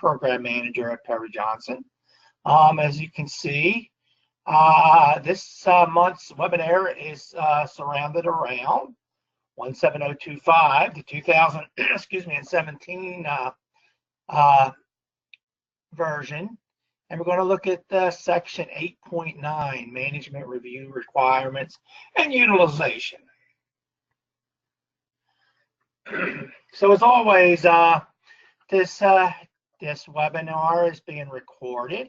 program manager at Perry Johnson. As you can see, this month's webinar is surrounded around 17025, the 2017 version. And we're going to look at section 8.9, management review requirements and utilization. So as always, this webinar is being recorded,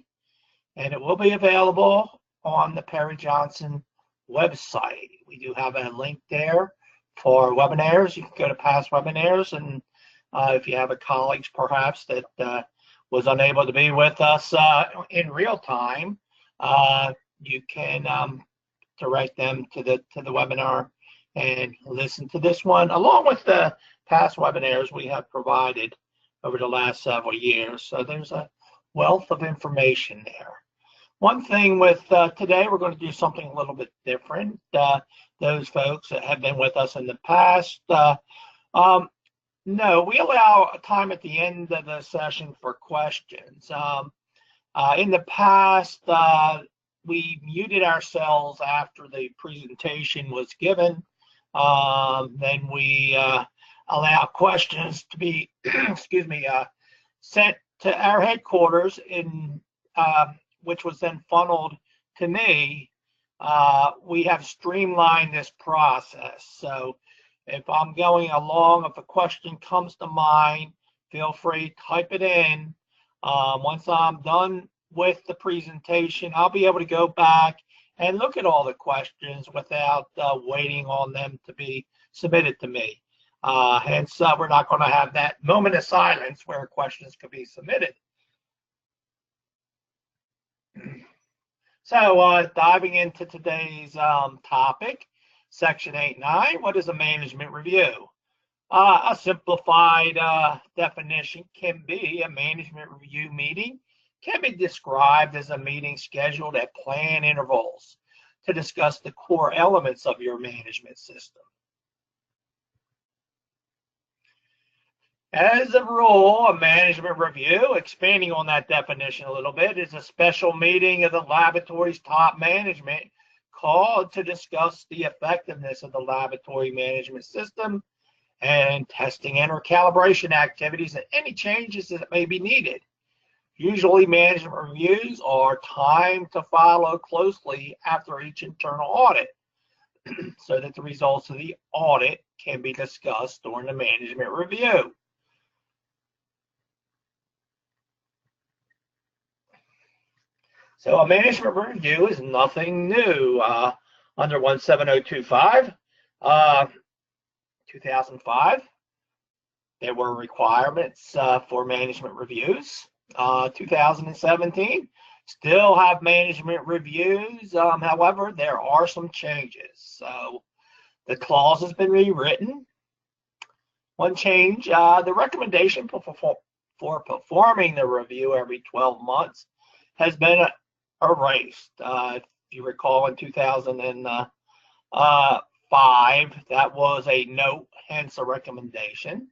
and it will be available on the Perry Johnson website. We do have a link there for webinars. You can go to past webinars, and if you have a colleague perhaps that was unable to be with us in real time, you can direct them to the webinar and listen to this one, along with the past webinars we have provided over the last several years. So there's a wealth of information there. One thing with today, we're going to do something a little bit different. Those folks that have been with us in the past, no, we allow time at the end of the session for questions. In the past, we muted ourselves after the presentation was given. Then we allow questions to be, sent to our headquarters, in which was then funneled to me. We have streamlined this process. So if I'm going along, if a question comes to mind, feel free to type it in. Once I'm done with the presentation, I'll be able to go back and look at all the questions without waiting on them to be submitted to me. Hence, we're not going to have that moment of silence where questions could be submitted. So diving into today's topic, Section 8.9, what is a management review? A simplified definition can be a management review meeting can be described as a meeting scheduled at planned intervals to discuss the core elements of your management system. As a rule, a management review, expanding on that definition a little bit, is a special meeting of the laboratory's top management called to discuss the effectiveness of the laboratory management system and testing and or calibration activities and any changes that may be needed. Usually, management reviews are timed to follow closely after each internal audit so that the results of the audit can be discussed during the management review. So a management review is nothing new. Under 17025, 2005, there were requirements for management reviews. 2017, still have management reviews. However, there are some changes. So the clause has been rewritten. One change, the recommendation for performing the review every 12 months has been erased. If you recall, in 2005, that was a note, hence a recommendation.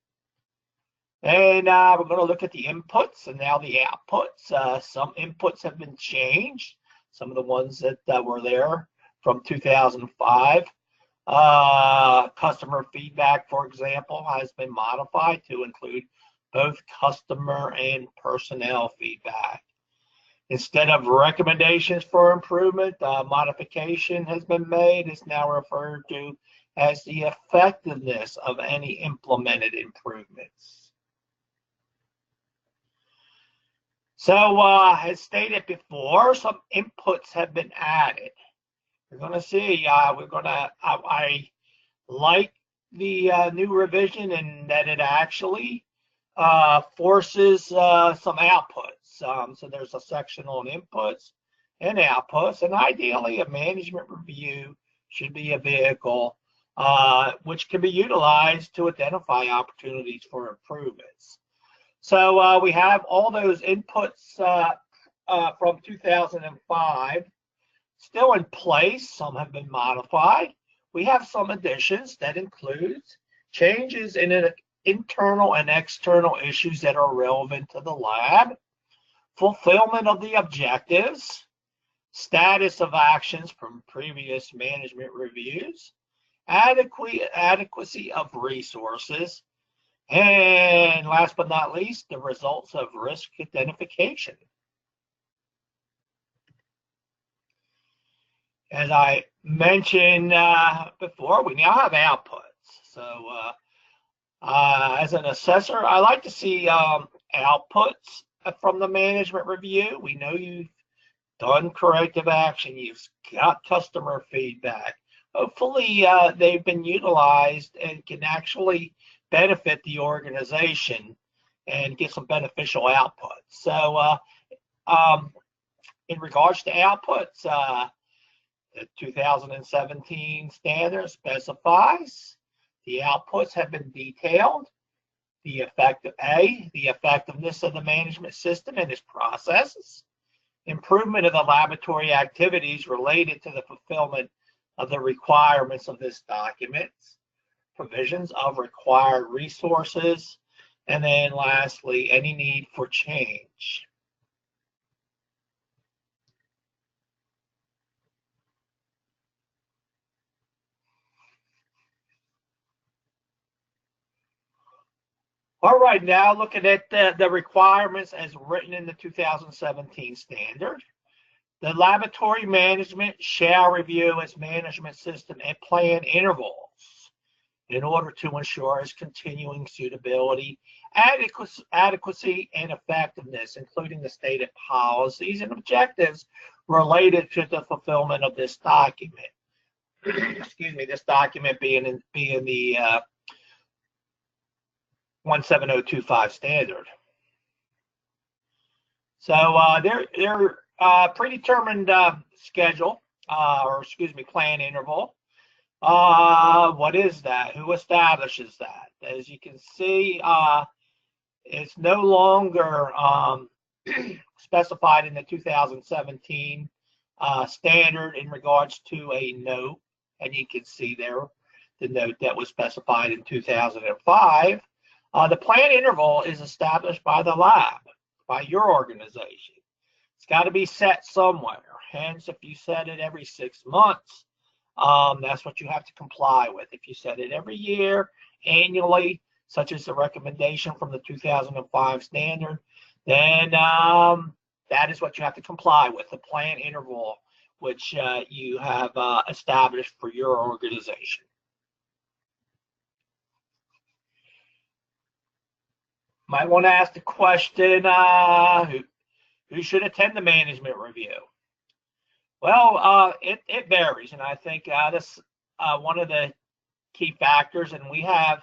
And we're going to look at the inputs and now the outputs. Some inputs have been changed. Some of the ones that were there from 2005. Customer feedback, for example, has been modified to include both customer and personnel feedback. Instead of recommendations for improvement, modification has been made. It's now referred to as the effectiveness of any implemented improvements. So, as stated before, some inputs have been added. We're going to see, I like the new revision in that it actually forces some outputs. So there's a section on inputs and outputs, and ideally a management review should be a vehicle which can be utilized to identify opportunities for improvements. So we have all those inputs from 2005 still in place. Some have been modified. We have some additions that includes changes in internal and external issues that are relevant to the lab, fulfillment of the objectives, status of actions from previous management reviews, adequacy of resources, and last but not least, the results of risk identification. As I mentioned before, we now have outputs. So as an assessor, I like to see outputs from the management review. We know you've done corrective action, you've got customer feedback. Hopefully they've been utilized and can actually benefit the organization and get some beneficial outputs. So in regards to outputs, the 2017 standard specifies the outputs have been detailed. The effectiveness of the management system and its processes, improvement of the laboratory activities related to the fulfillment of the requirements of this document, provisions of required resources, and then lastly, any need for change. All right, now looking at the requirements as written in the 2017 standard. The laboratory management shall review its management system at planned intervals in order to ensure its continuing suitability, adequacy, and effectiveness, including the stated policies and objectives related to the fulfillment of this document. Excuse me, this document being the 17025 standard. So their predetermined schedule, plan interval. What is that? Who establishes that? As you can see, it's no longer specified in the 2017 standard in regards to a note, and you can see there the note that was specified in 2005. The plan interval is established by the lab, by your organization. It's got to be set somewhere. Hence, if you set it every 6 months, that's what you have to comply with. If you set it every year, annually, such as the recommendation from the 2005 standard, then that is what you have to comply with, the plan interval, which you have established for your organization. Might want to ask the question, who should attend the management review? Well, it varies, and I think that's one of the key factors. And we have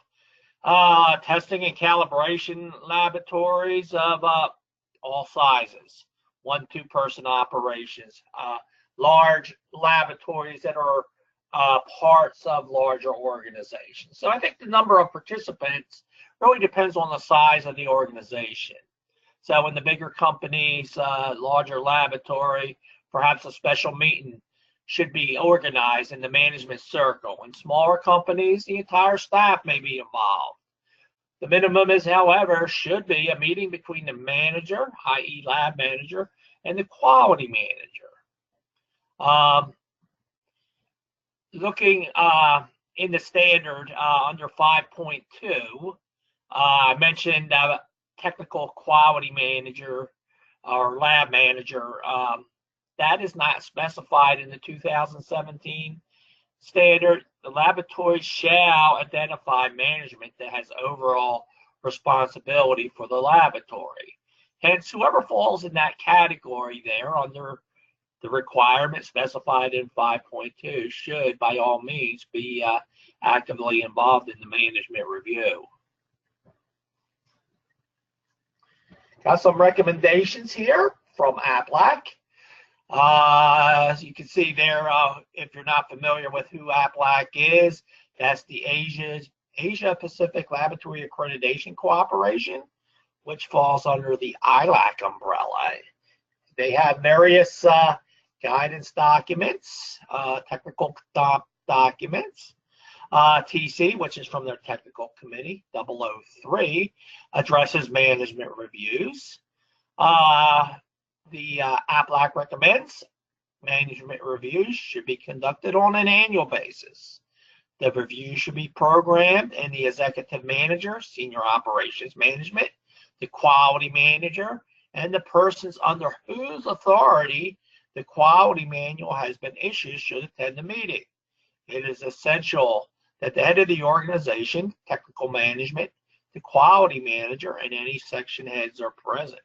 testing and calibration laboratories of all sizes, 1-2 person operations, large laboratories that are parts of larger organizations. So I think the number of participants really depends on the size of the organization. So in the bigger companies, larger laboratory, perhaps a special meeting should be organized in the management circle. In smaller companies, the entire staff may be involved. The minimum is, however, should be a meeting between the manager, i.e. lab manager, and the quality manager. Looking in the standard under 5.2, I mentioned technical quality manager or lab manager. That is not specified in the 2017 standard. The laboratory shall identify management that has overall responsibility for the laboratory. Hence, whoever falls in that category there under the requirement specified in 5.2 should, by all means, be actively involved in the management review. Got some recommendations here from APLAC. As you can see there, if you're not familiar with who APLAC is, that's the Asia Pacific Laboratory Accreditation Cooperation, which falls under the ILAC umbrella. They have various guidance documents, technical documents. TC, which is from their technical committee, 003, addresses management reviews. The APLAC recommends management reviews should be conducted on an annual basis. The review should be programmed, and the executive manager, senior operations management, the quality manager, and the persons under whose authority the quality manual has been issued should attend the meeting. It is essential that the head of the organization, technical management, the quality manager, and any section heads are present.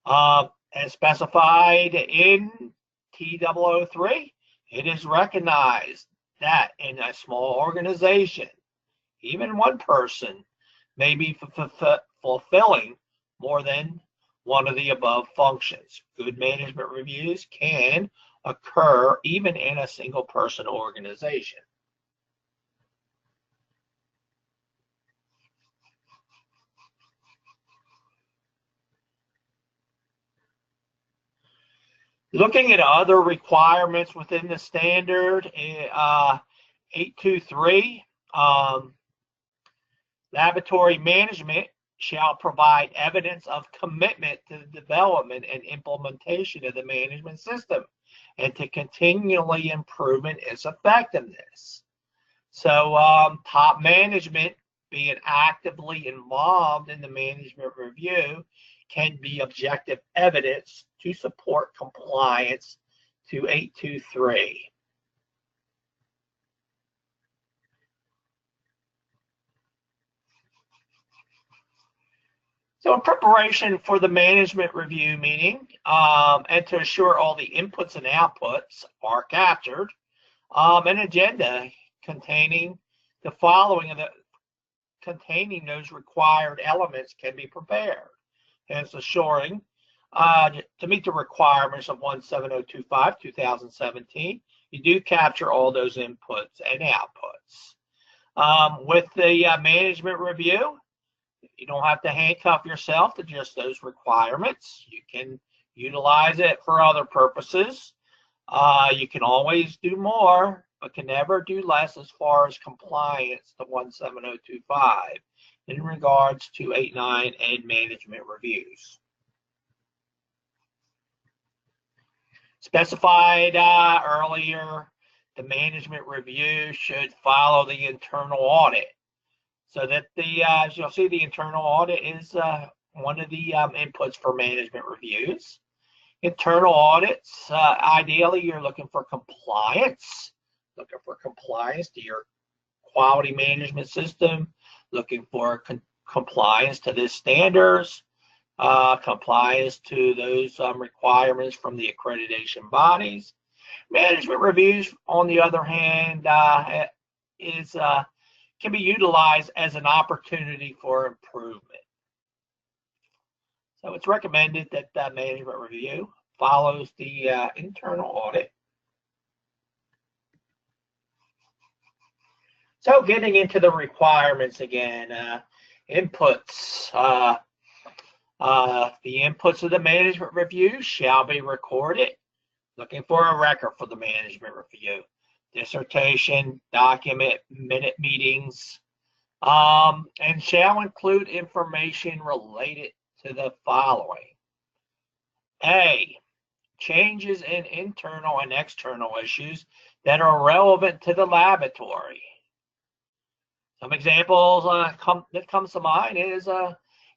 As specified in T003, it is recognized that in a small organization, even one person may be fulfilling more than one of the above functions. Good management reviews can occur even in a single person organization. Looking at other requirements within the standard, 823, laboratory management shall provide evidence of commitment to the development and implementation of the management system and to continually improvement its effectiveness. So top management being actively involved in the management review can be objective evidence to support compliance to 823. So in preparation for the management review meeting, and to assure all the inputs and outputs are captured, an agenda containing the following containing those required elements can be prepared. Hence assuring to meet the requirements of 17025 2017, you do capture all those inputs and outputs. With the management review, you don't have to handcuff yourself to just those requirements. You can utilize it for other purposes. You can always do more, but can never do less as far as compliance to 17025 in regards to 89 and management reviews. Specified earlier, the management review should follow the internal audit. So that as you'll see, the internal audit is one of the inputs for management reviews. Internal audits, ideally, you're looking for compliance to your quality management system, looking for compliance to the standards, compliance to those requirements from the accreditation bodies. Management reviews, on the other hand, can be utilized as an opportunity for improvement. So it's recommended that the management review follows the internal audit. So getting into the requirements again, inputs. The inputs of the management review shall be recorded. Looking for a record for the management review. Dissertation, document, minute meetings, and shall include information related to the following. A, changes in internal and external issues that are relevant to the laboratory. Some examples that comes to mind is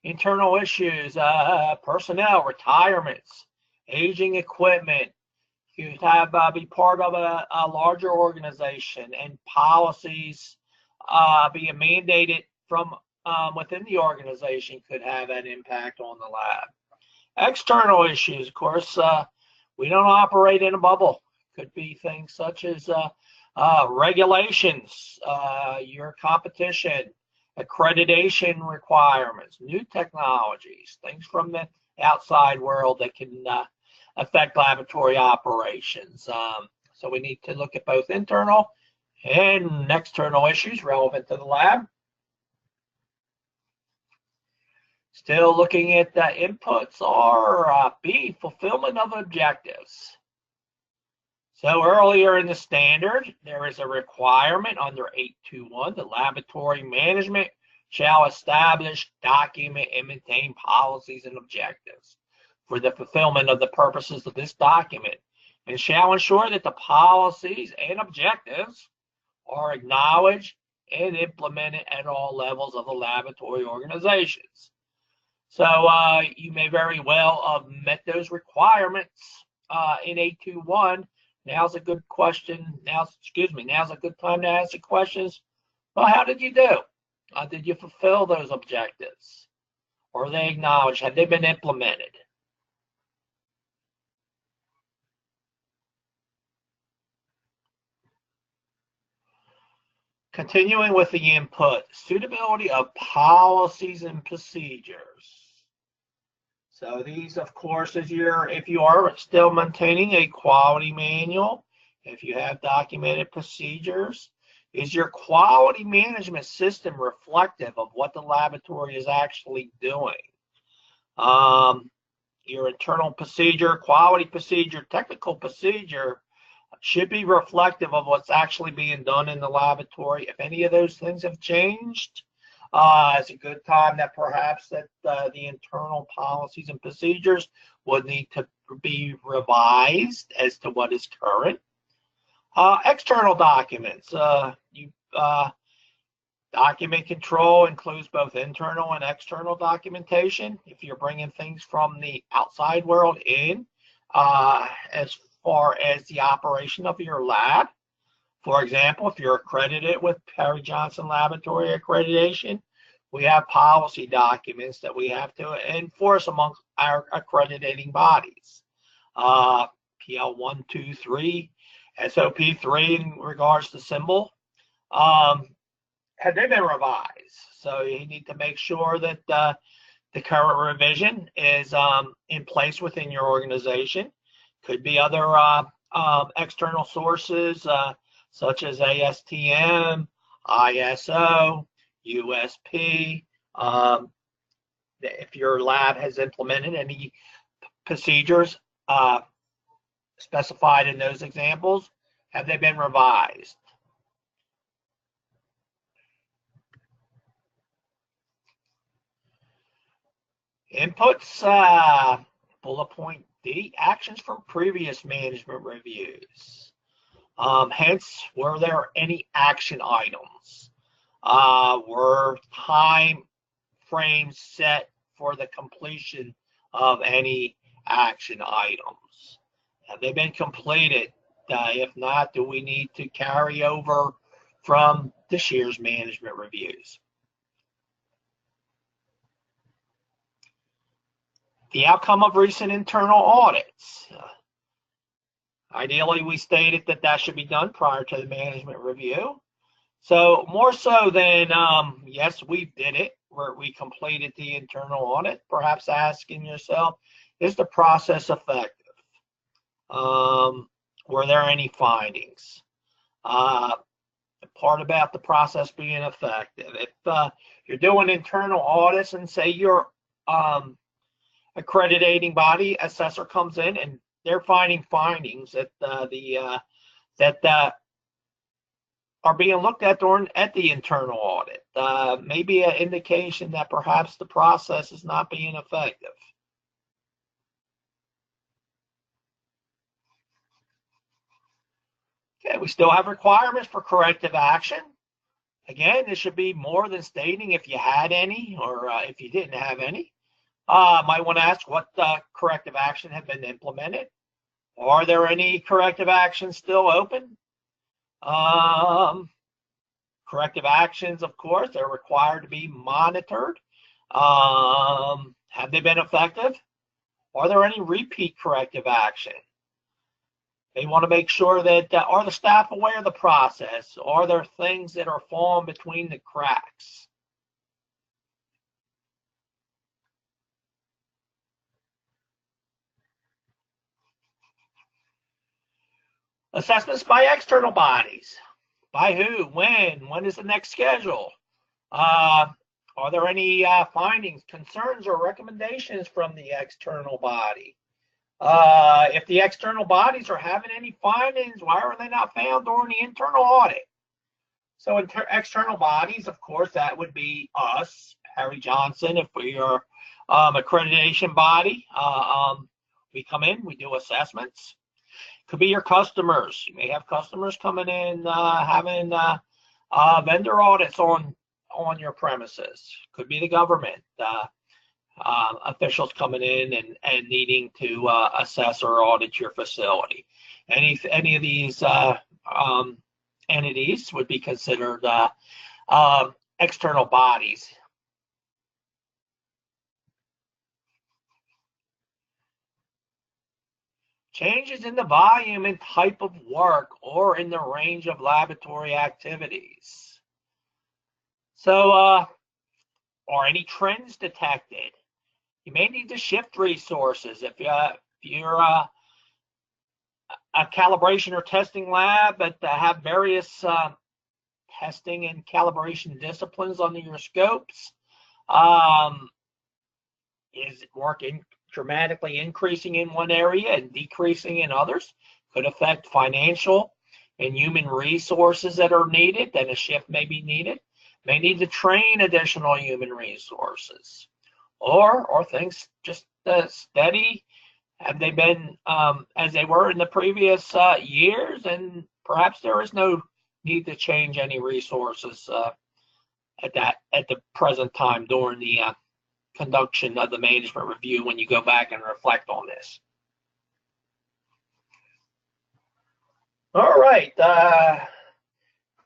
internal issues, personnel, retirements, aging equipment. You have be part of a larger organization, and policies being mandated from within the organization could have an impact on the lab. External issues, of course, we don't operate in a bubble. Could be things such as regulations, your competition, accreditation requirements, new technologies, things from the outside world that can affect laboratory operations. So we need to look at both internal and external issues relevant to the lab. Still looking at the inputs are B, fulfillment of objectives. So earlier in the standard, there is a requirement under 821, the laboratory management shall establish, document, and maintain policies and objectives for the fulfillment of the purposes of this document, and shall ensure that the policies and objectives are acknowledged and implemented at all levels of the laboratory organizations. So you may very well have met those requirements in 821. Now's a good question. Now's a good time to ask the questions. Well, how did you do? Did you fulfill those objectives? Or are they acknowledged? Have they been implemented? Continuing with the input, suitability of policies and procedures. So these, of course, if you are still maintaining a quality manual, if you have documented procedures, is your quality management system reflective of what the laboratory is actually doing? Your internal procedure, quality procedure, technical procedure should be reflective of what's actually being done in the laboratory. If any of those things have changed, it's a good time that perhaps the internal policies and procedures would need to be revised as to what is current. External documents. Document control includes both internal and external documentation. If you're bringing things from the outside world in, as far as the operation of your lab. For example, if you're accredited with Perry Johnson Laboratory Accreditation, we have policy documents that we have to enforce amongst our accrediting bodies. PL 123, SOP 3 in regards to symbol. Have they been revised? So you need to make sure that the current revision is in place within your organization. Could be other external sources such as ASTM, ISO, USP. If your lab has implemented any procedures specified in those examples, have they been revised? Inputs, bullet point D, actions from previous management reviews. Hence, were there any action items? Were time frames set for the completion of any action items? Have they been completed? If not, do we need to carry over from this year's management reviews? The outcome of recent internal audits. Ideally, we stated that should be done prior to the management review. So more so than, yes, we did it, where we completed the internal audit, perhaps asking yourself, is the process effective? Were there any findings? The part about the process being effective. If you're doing internal audits and say your accrediting body assessor comes in and they're finding findings that are being looked at during the internal audit, maybe an indication that perhaps the process is not being effective. Okay, we still have requirements for corrective action. Again, this should be more than stating if you had any or if you didn't have any. Might want to ask what corrective action have been implemented. Are there any corrective actions still open? Corrective actions, of course, they're required to be monitored. Have they been effective? Are there any repeat corrective action? They want to make sure that, are the staff aware of the process? Are there things that are falling between the cracks? Assessments by external bodies. By who? When? When is the next schedule? Are there any findings, concerns, or recommendations from the external body? If the external bodies are having any findings, why are they not found during the internal audit? So external bodies, of course, that would be us, Harry Johnson, if we are accreditation body. We come in, we do assessments. Could be your customers. You may have customers coming in having vendor audits on your premises. Could be the government. Officials coming in and needing to assess or audit your facility. Any of these entities would be considered external bodies. Changes in the volume and type of work or in the range of laboratory activities. So, are any trends detected? You may need to shift resources. If you're a calibration or testing lab that have various testing and calibration disciplines under your scopes, is work dramatically increasing in one area and decreasing in others? Could affect financial and human resources that are needed. Then a shift may be needed. May need to train additional human resources. Or things just steady? Have they been as they were in the previous years? And perhaps there is no need to change any resources at the present time during the conduction of the management review when you go back and reflect on this. All right.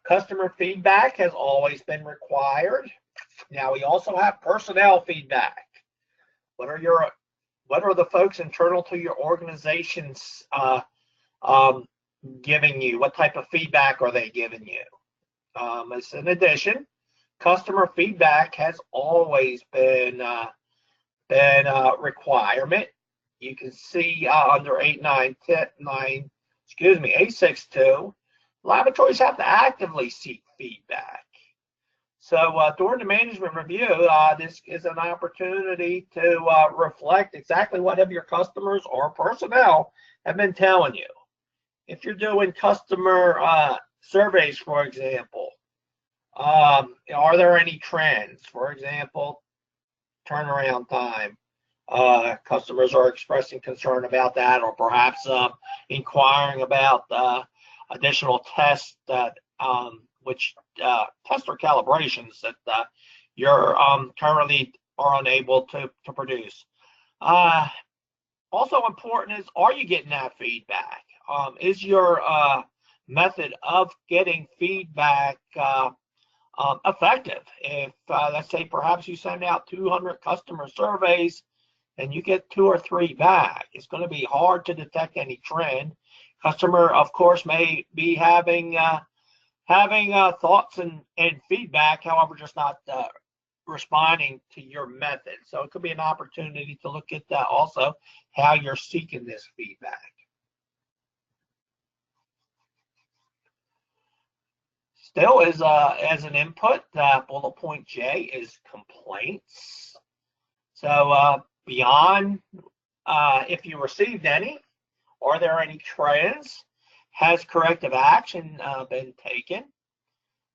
Customer feedback has always been required. Now we also have personnel feedback. What are the folks internal to your organizations giving you? What type of feedback are they giving you? As in addition, customer feedback has always been a requirement. You can see under 862, laboratories have to actively seek feedback. So during the management review, this is an opportunity to reflect exactly what have your customers or personnel have been telling you. If you're doing customer surveys, for example, are there any trends? For example, turnaround time. Customers are expressing concern about that, or perhaps inquiring about additional tests that test or calibrations that you're currently are unable to produce. Also important is, are you getting that feedback? Is your method of getting feedback effective? If let's say perhaps you send out 200 customer surveys and you get 2 or 3 back, it's going to be hard to detect any trend. Customer, of course, may be having thoughts and feedback, however, just not responding to your method. So it could be an opportunity to look at also how you're seeking this feedback. Still, is as an input, bullet point J is complaints. So beyond if you received any, are there any trends? Has corrective action been taken?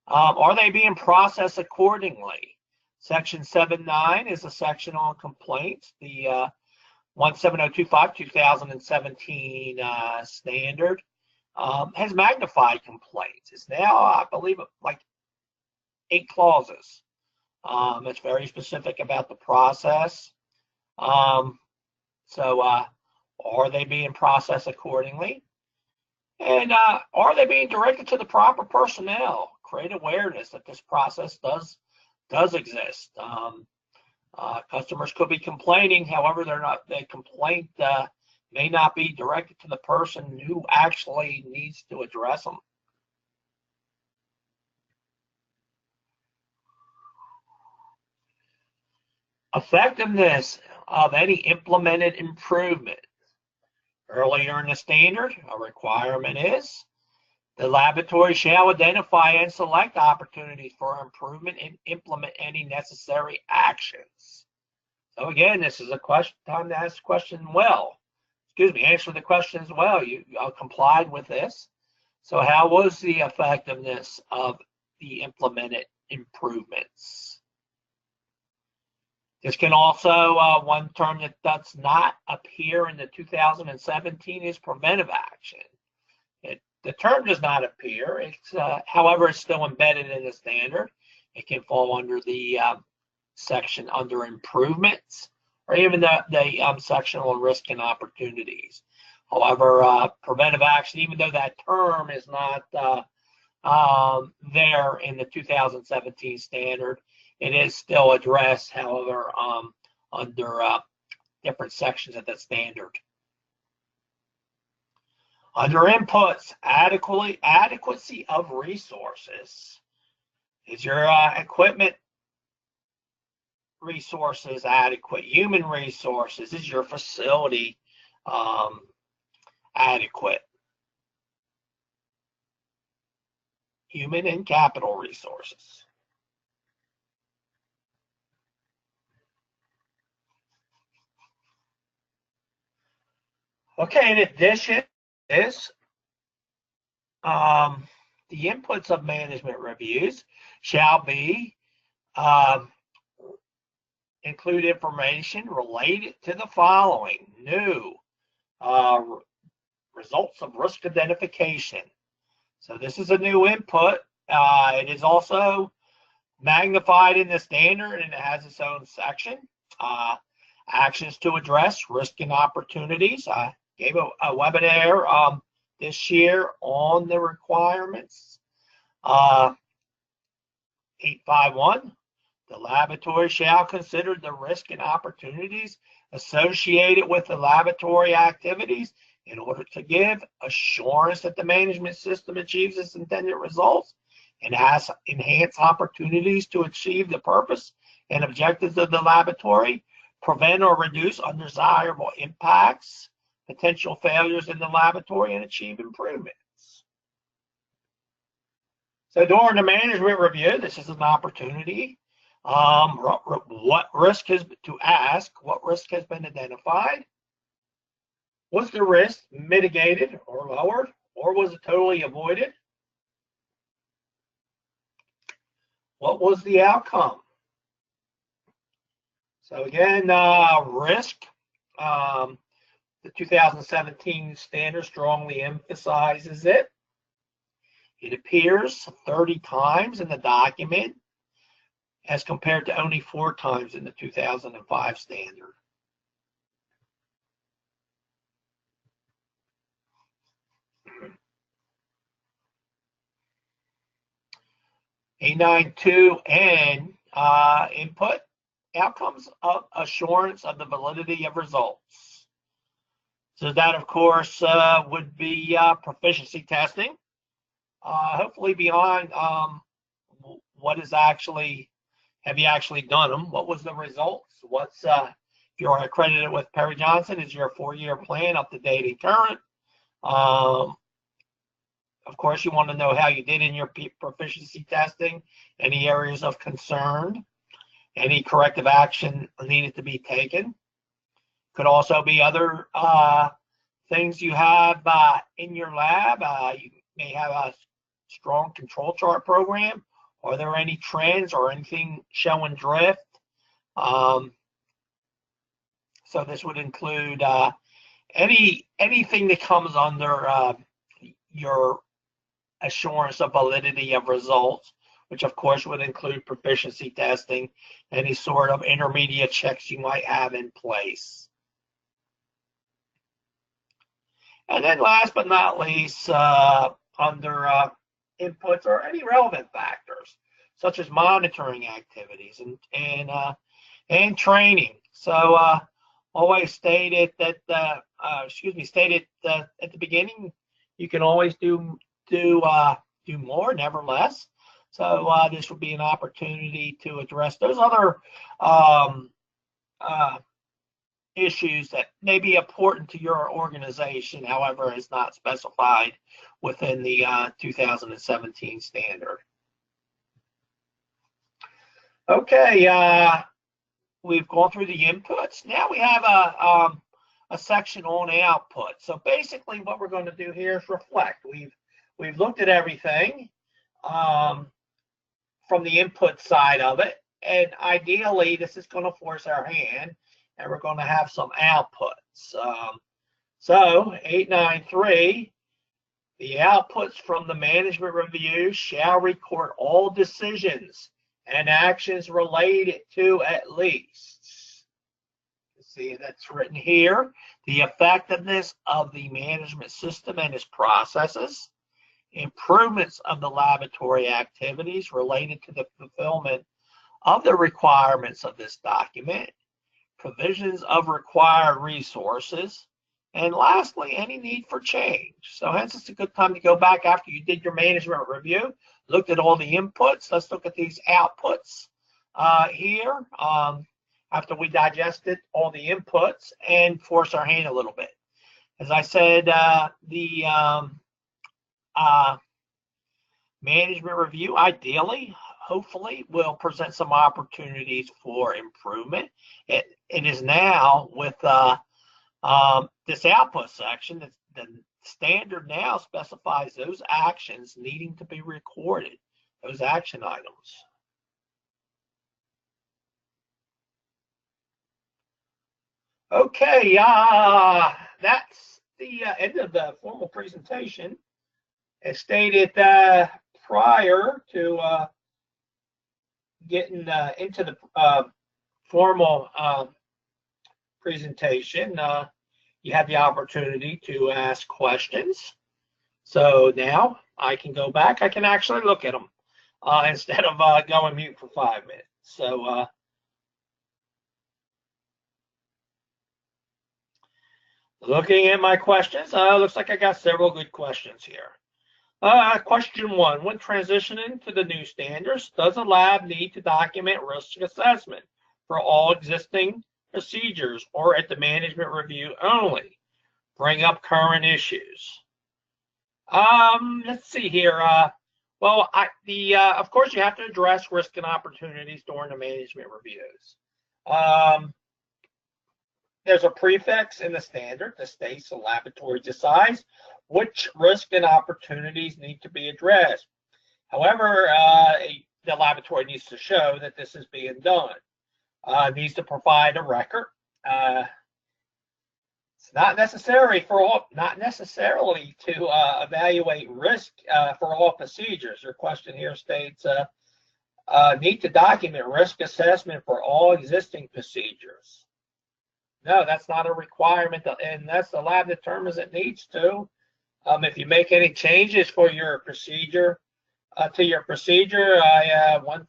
Are they being processed accordingly? Section 7.9 is a section on complaints. The 17025 2017 standard has magnified complaints. It's now, I believe, like 8 clauses. It's very specific about the process. So are they being processed accordingly? And are they being directed to the proper personnel? Create awareness that this process does exist. Customers could be complaining, however, the complaint may not be directed to the person who actually needs to address them. Effectiveness of any implemented improvement. Earlier in the standard, a requirement is the laboratory shall identify and select opportunities for improvement and implement any necessary actions. So again, this is a question, time to ask the question, well, answer the question as well. You complied with this. So how was the effectiveness of the implemented improvements? This can also, one term that does not appear in the 2017 is preventive action. The term does not appear. It's, however, it's still embedded in the standard. It can fall under the section under improvements, or even the section on risk and opportunities. However, preventive action, even though that term is not there in the 2017 standard, it is still addressed, however, under different sections of the standard. Under inputs, adequacy of resources. Is your equipment resources adequate? Human resources, is your facility adequate? Human and capital resources. Okay, in addition, is the inputs of management reviews shall be include information related to the following: new results of risk identification. So this is a new input. It is also magnified in the standard, and it has its own section. Actions to address risk and opportunities. I gave a webinar this year on the requirements. 851, the laboratory shall consider the risk and opportunities associated with the laboratory activities in order to give assurance that the management system achieves its intended results and has enhanced opportunities to achieve the purpose and objectives of the laboratory, prevent or reduce undesirable impacts, potential failures in the laboratory, and achieve improvements. So during the management review, this is an opportunity. What risk has been identified? Was the risk mitigated or lowered, or was it totally avoided? What was the outcome? So again, risk, the 2017 standard strongly emphasizes it. It appears 30 times in the document as compared to only 4 times in the 2005 standard. A92N input, outcomes of assurance of the validity of results. So that, of course, would be proficiency testing. Hopefully beyond what is actually, have you actually done them? What was the results? What's, if you're accredited with Perry Johnson, is your 4-year plan up to date and current? Of course, you want to know how you did in your proficiency testing, any areas of concern, any corrective action needed to be taken. Could also be other things you have in your lab. You may have a strong control chart program. Are there any trends or anything showing drift? So this would include anything that comes under your assurance of validity of results, which of course would include proficiency testing, any sort of intermediate checks you might have in place. And then last but not least, under inputs are any relevant factors, such as monitoring activities and training. So always stated that, stated at the beginning, you can always do more, never less. So this would be an opportunity to address those other issues that may be important to your organization, however, is not specified within the 2017 standard. Okay, we've gone through the inputs. Now we have a section on output. So basically what we're going to do here is reflect. We've looked at everything from the input side of it, and ideally this is going to force our hand, and we're going to have some outputs. So 893, the outputs from the management review shall record all decisions and actions related to at least. See, that's written here. The effectiveness of the management system and its processes, improvements of the laboratory activities related to the fulfillment of the requirements of this document, provisions of required resources, and lastly, any need for change. So hence it's a good time to go back after you did your management review, looked at all the inputs. Let's look at these outputs here after we digested all the inputs and force our hand a little bit. As I said, the management review ideally, hopefully, will present some opportunities for improvement. It is now with this output section, the standard now specifies those actions needing to be recorded, those action items. Okay, that's the end of the formal presentation. As stated prior to getting into the formal presentation, you have the opportunity to ask questions. So now I can go back. I can actually look at them instead of going mute for 5 minutes. So looking at my questions, looks like I got several good questions here. Question 1, when transitioning to the new standards, does a lab need to document risk assessment for all existing procedures or at the management review only? Bring up current issues. Let's see here. Well, of course, you have to address risk and opportunities during the management reviews. There's a prefix in the standard that states the laboratory decides which risk and opportunities need to be addressed. However, the laboratory needs to show that this is being done. Needs to provide a record. It's not necessarily to evaluate risk for all procedures. Your question here states need to document risk assessment for all existing procedures. No, that's not a requirement, unless the lab determines it needs to. If you make any changes for your procedure, one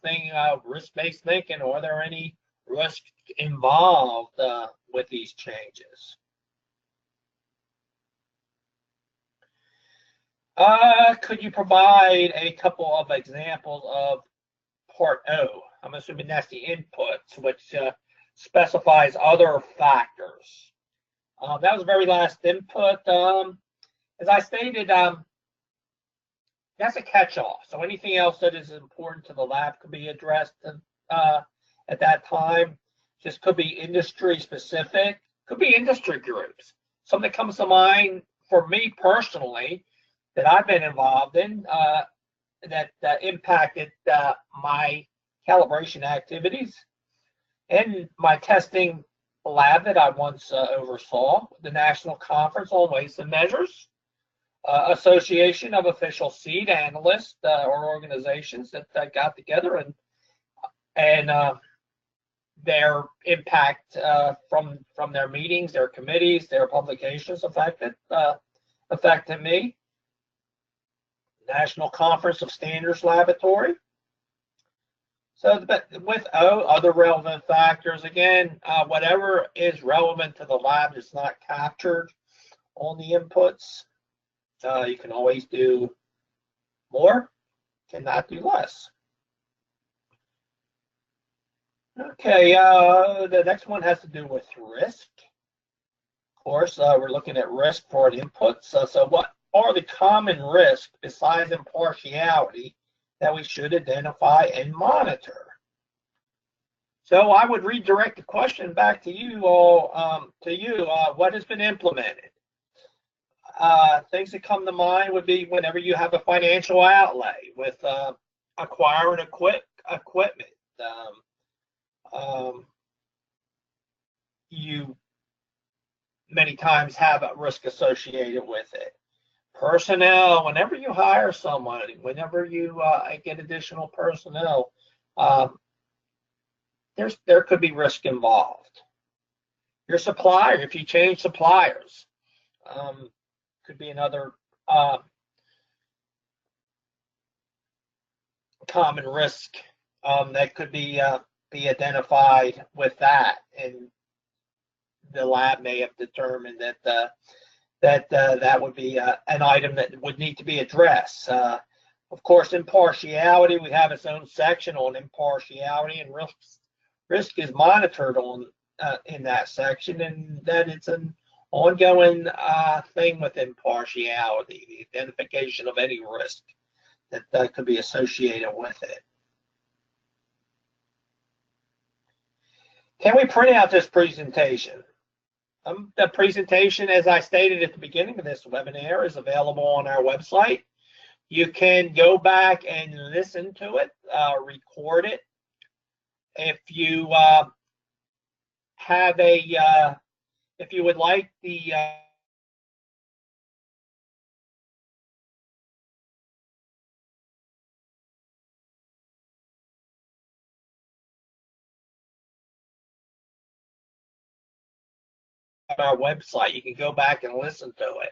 thing, risk-based thinking, are there any risk involved with these changes? Could you provide a couple of examples of Part O? I'm assuming that's the inputs, which specifies other factors. That was the very last input. As I stated, that's a catch-all. So anything else that is important to the lab could be addressed at that time. Just could be industry specific, could be industry groups. Something that comes to mind for me personally that I've been involved in that impacted my calibration activities and my testing lab that I once oversaw, the National Conference on Weights and Measures, Association of Official Seed Analysts or organizations that got together, and their impact from their meetings, their committees, their publications affected me. National Conference of Standards Laboratory. So with O, other relevant factors, again, whatever is relevant to the lab is not captured on the inputs. You can always do more, cannot do less. Okay, the next one has to do with risk. Of course, we're looking at risk for an input. So what are the common risks besides impartiality that we should identify and monitor? So I would redirect the question back to you all. What has been implemented? Things that come to mind would be whenever you have a financial outlay with acquiring equipment. You many times have a risk associated with it. Personnel, whenever you hire somebody, whenever you get additional personnel, there could be risk involved. Your supplier, if you change suppliers, could be another common risk that could be identified with that, and the lab may have determined that that would be an item that would need to be addressed. Of course, impartiality, we have its own section on impartiality, and risk is monitored on in that section, and that it's an ongoing thing with impartiality, the identification of any risk that could be associated with it. Can we print out this presentation? The presentation, as I stated at the beginning of this webinar, is available on our website. You can go back and listen to it, record it. If you have if you would like the our website, you can go back and listen to it.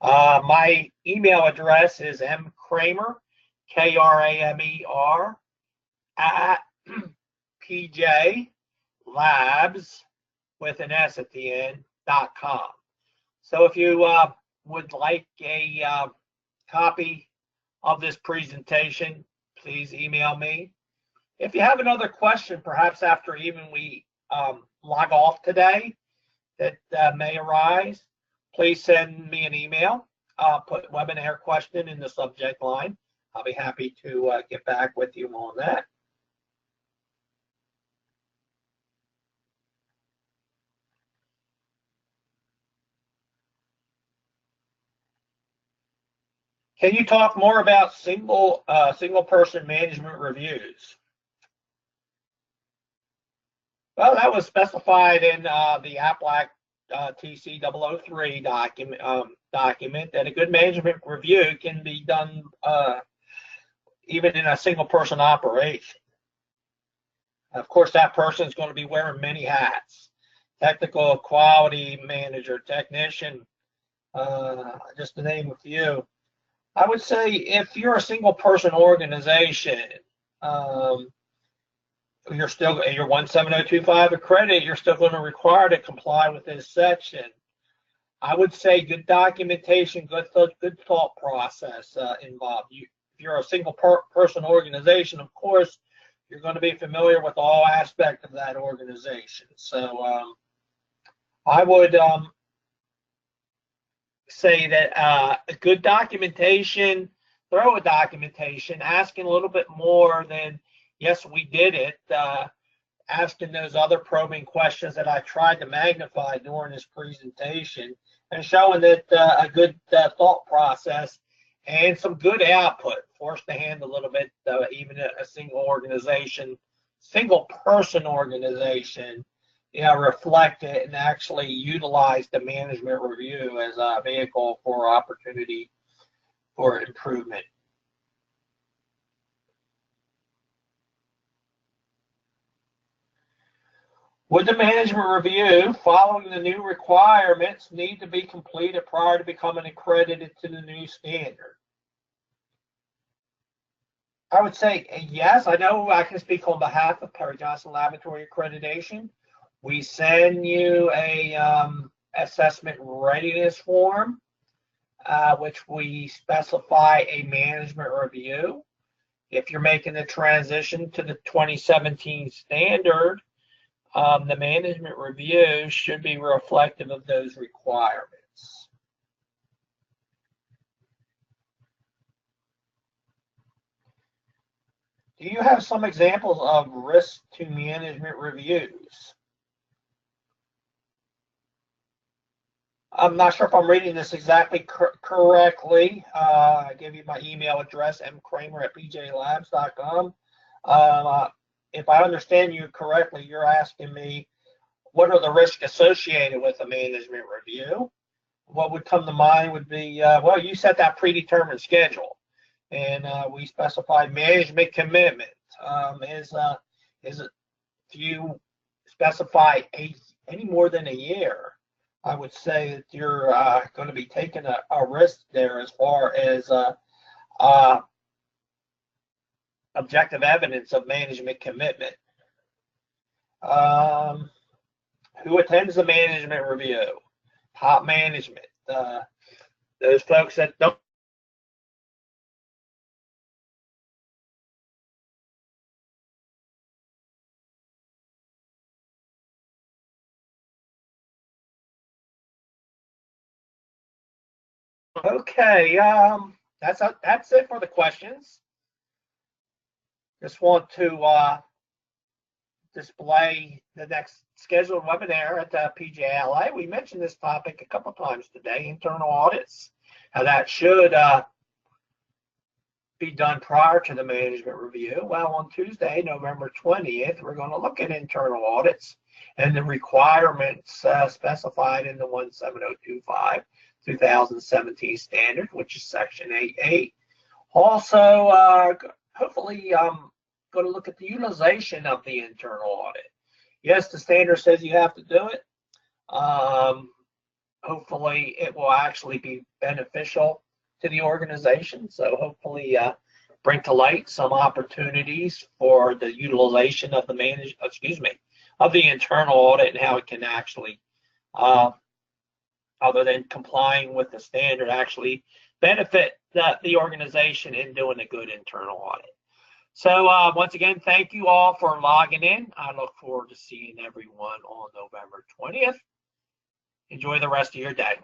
My email address is mkramer, Kramer, at pjlabs with an S at the end.com. So if you would like a copy of this presentation, please email me. If you have another question, perhaps after even we log off today, that may arise, please send me an email. Put webinar question in the subject line. I'll be happy to get back with you on that. Can you talk more about single person management reviews? Well, that was specified in the APLAC TC003 document that a good management review can be done even in a single person operation. Of course, that person is going to be wearing many hats: technical, quality manager, technician, just to name a few. I would say if you're a single person organization, you're 17025 accredited, you're still going to require to comply with this section. I would say good documentation, good thought process involved. If you're a single person organization, of course, you're going to be familiar with all aspects of that organization. So I would say that a good documentation, thorough documentation, asking a little bit more than, yes, we did it, asking those other probing questions that I tried to magnify during this presentation, and showing that a good thought process and some good output, forced the hand a little bit, even a single person organization, reflect it and actually utilize the management review as a vehicle for opportunity for improvement. Would the management review, following the new requirements, need to be completed prior to becoming accredited to the new standard? I would say yes. I know I can speak on behalf of Perry Johnson Laboratory Accreditation. We send you a assessment readiness form, which we specify a management review. If you're making the transition to the 2017 standard, the management review should be reflective of those requirements. Do you have some examples of risk to management reviews? I'm not sure if I'm reading this exactly correctly. I give you my email address, mkramer@pjlabs.com. If I understand you correctly, you're asking me what are the risks associated with a management review? What would come to mind would be, well, you set that predetermined schedule, and we specified management commitment. Is it, do you specify any more than a year? I would say that you're going to be taking a risk there as far as objective evidence of management commitment. Who attends the management review? Top management. Those folks that don't. Okay, that's it for the questions. Just want to display the next scheduled webinar at the PJLA. We mentioned this topic a couple times today, internal audits, how that should be done prior to the management review. Well, on Tuesday, November 20th, we're going to look at internal audits and the requirements specified in the 17025 2017 standard, which is section 8.8. Also, hopefully, going to look at the utilization of the internal audit. Yes, the standard says you have to do it. Hopefully, it will actually be beneficial to the organization. So hopefully, bring to light some opportunities for the utilization of the of the internal audit and how it can actually, other than complying with the standard, actually benefit the organization in doing a good internal audit. So once again, thank you all for logging in. I look forward to seeing everyone on November 20th. Enjoy the rest of your day.